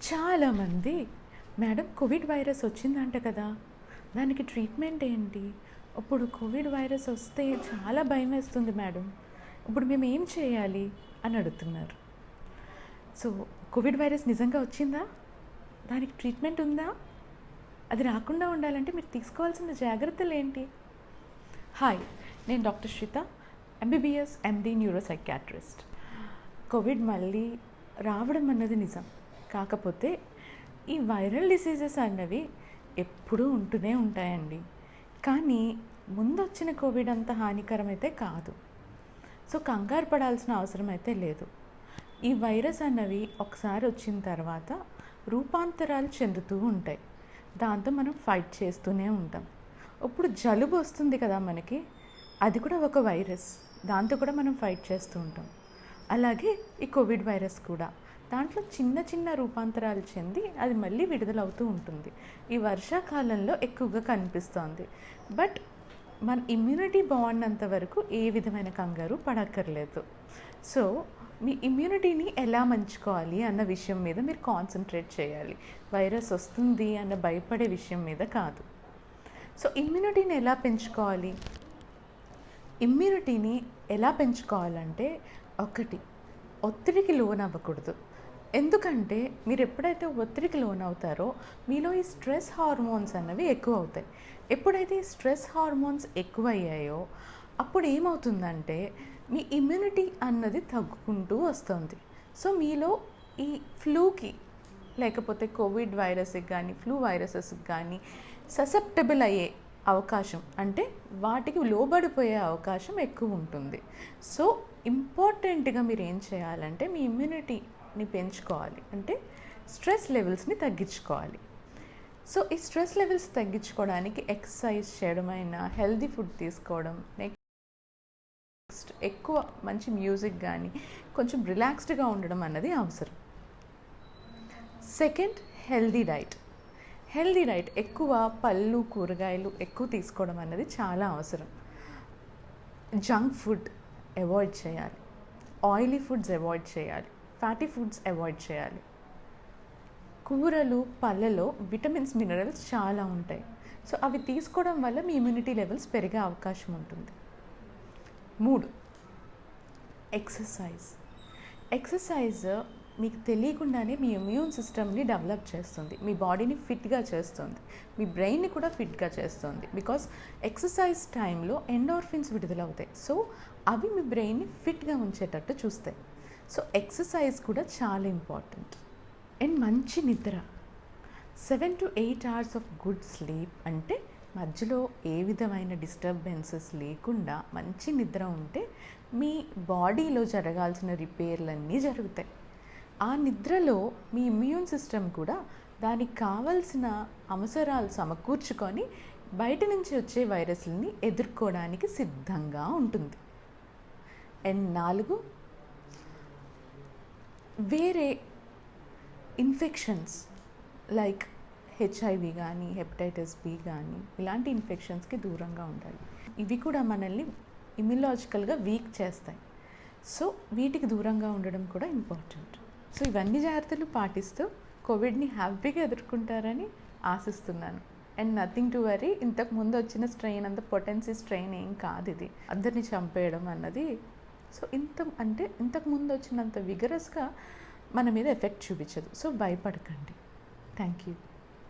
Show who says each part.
Speaker 1: చాలామంది madam Covid virus వచ్చిందంట కదా, దానికి ట్రీట్మెంట్ ఏంటి? ఇప్పుడు కోవిడ్ వైరస్ వస్తే చాలా భయం వేస్తుంది మేడం, ఇప్పుడు మేము ఏం చేయాలి అని అడుగుతున్నారు. సో కోవిడ్ వైరస్ నిజంగా వచ్చిందా? దానికి ట్రీట్మెంట్ ఉందా? అది రాకుండా ఉండాలంటే మీరు తీసుకోవాల్సిన జాగ్రత్తలు ఏంటి? హాయ్, నేను doctor Sritha, MBBS MD neuropsychiatrist. Covid మళ్ళీ రావడం అన్నది నిజం. కాకపోతే ఈ వైరల్ డిసీజెస్ అన్నవి ఎప్పుడూ ఉంటూనే ఉంటాయండి. కానీ ముందు వచ్చిన కోవిడ్ అంత హానికరమైతే కాదు. సో కంగారు పడాల్సిన అవసరం అయితే లేదు. ఈ వైరస్ అన్నవి ఒకసారి వచ్చిన తర్వాత రూపాంతరాలు చెందుతూ ఉంటాయి. దాంతో మనం ఫైట్ చేస్తూనే ఉంటాం. ఇప్పుడు జలుబు వస్తుంది కదా మనకి, అది కూడా ఒక వైరస్, దాంతో కూడా మనం ఫైట్ చేస్తూ ఉంటాం. అలాగే ఈ కోవిడ్ వైరస్ కూడా దాంట్లో చిన్న చిన్న రూపాంతరాలు చెంది అది మళ్ళీ విడుదలవుతూ ఉంటుంది. ఈ వర్షాకాలంలో ఎక్కువగా కనిపిస్తోంది. బట్ మన ఇమ్యూనిటీ బాగున్నంత వరకు ఏ విధమైన కంగారు పడక్కర్లేదు. సో మీ ఇమ్యూనిటీని ఎలా మంచుకోవాలి అన్న విషయం మీద మీరు కాన్సన్ట్రేట్ చేయాలి, వైరస్ వస్తుంది అన్న భయపడే విషయం మీద కాదు. సో ఇమ్యూనిటీని ఎలా పెంచుకోవాలి? ఇమ్యూనిటీని ఎలా పెంచుకోవాలంటే, ఒకటి, ఒత్తిడికి లోన్ అవ్వకూడదు. ఎందుకంటే మీరు ఎప్పుడైతే ఒత్తిడికి లోన్ అవుతారో మీలో ఈ స్ట్రెస్ హార్మోన్స్ అన్నవి ఎక్కువ అవుతాయి. ఎప్పుడైతే ఈ స్ట్రెస్ హార్మోన్స్ ఎక్కువ అయ్యాయో అప్పుడు ఏమవుతుందంటే మీ ఇమ్యూనిటీ అన్నది తగ్గుకుంటూ వస్తుంది. సో మీలో ఈ ఫ్లూకి లేకపోతే కోవిడ్ వైరస్కి కానీ ఫ్లూ వైరసెస్కి కానీ ససెప్టబుల్ అయ్యే అవకాశం, అంటే వాటికి లోబడిపోయే అవకాశం ఎక్కువ ఉంటుంది. సో ఇంపార్టెంట్గా మీరు ఏం చేయాలంటే మీ ఇమ్యూనిటీని పెంచుకోవాలి, అంటే స్ట్రెస్ లెవెల్స్ని తగ్గించుకోవాలి. సో ఈ స్ట్రెస్ లెవెల్స్ తగ్గించుకోవడానికి ఎక్సర్సైజ్ చేయడం అయినా, హెల్దీ ఫుడ్ తీసుకోవడం, నెక్స్ట్ ఎక్కువ మంచి మ్యూజిక్ కానీ కొంచెం రిలాక్స్డ్గా ఉండడం అన్నది అవసరం. Second, healthy diet. Healthy diet ఎక్కువ పళ్ళు, కూరగాయలు ఎక్కువ తీసుకోవడం అన్నది చాలా అవసరం. జంక్ ఫుడ్ అవాయిడ్ చేయాలి, ఆయిలీ ఫుడ్స్ అవాయిడ్ చేయాలి, ఫ్యాటీ ఫుడ్స్ అవాయిడ్ చేయాలి. కూరలు, పళ్ళలో విటమిన్స్, మినరల్స్ చాలా ఉంటాయి. సో అవి తీసుకోవడం వల్ల మీ ఇమ్యూనిటీ లెవెల్స్ పెరిగే అవకాశం ఉంటుంది. 3, ఎక్సర్సైజ్. ఎక్సర్సైజ్ మీకు తెలియకుండానే మీ ఇమ్యూన్ సిస్టమ్ని డెవలప్ చేస్తుంది, మీ బాడీని ఫిట్గా చేస్తుంది, మీ బ్రెయిన్ని కూడా ఫిట్గా చేస్తుంది. బికాస్ ఎక్సర్సైజ్ టైంలో ఎండార్ఫిన్స్ విడుదలవుతాయి. సో అవి మీ బ్రెయిన్ని ఫిట్గా ఉంచేటట్టు చూస్తాయి. సో ఎక్సర్సైజ్ కూడా చాలా ఇంపార్టెంట్. అండ్ మంచి నిద్ర, 7 to 8 hours of good sleep. అంటే మధ్యలో ఏ విధమైన డిస్టర్బెన్సెస్ లేకుండా మంచి నిద్ర ఉంటే మీ బాడీలో జరగాల్సిన రిపేర్లన్నీ జరుగుతాయి. ఆ నిద్రలో మీ ఇమ్యూన్ సిస్టమ్ కూడా దానికి కావలసిన అవసరాలు సమకూర్చుకొని బయట నుంచి వచ్చే వైరస్లని ఎదుర్కోవడానికి సిద్ధంగా ఉంటుంది. అండ్ 4, వేరే ఇన్ఫెక్షన్స్ లైక్ హెచ్ఐవి కానీ, హెపటైటిస్ బి కానీ, ఇలాంటి ఇన్ఫెక్షన్స్కి దూరంగా ఉండాలి. ఇవి కూడా మనల్ని ఇమ్యూలాజికల్గా వీక్ చేస్తాయి. సో వీటికి దూరంగా ఉండడం కూడా ఇంపార్టెంట్. సో ఇవన్నీ జాగ్రత్తలు పాటిస్తూ కోవిడ్ని హ్యాపీగా ఎదుర్కొంటారని ఆశిస్తున్నాను. అండ్ నథింగ్ టు వరీ, ఇంతకు ముందు వచ్చిన స్ట్రెయిన్ అంత పొటెన్సీ స్ట్రెయిన్ ఏం కాదు ఇది, అందరినీ చంపేయడం అన్నది. సో ఇంతకు ముందు వచ్చినంత విగరస్గా మన మీద ఎఫెక్ట్ చూపించదు. సో భయపడకండి. Thank you.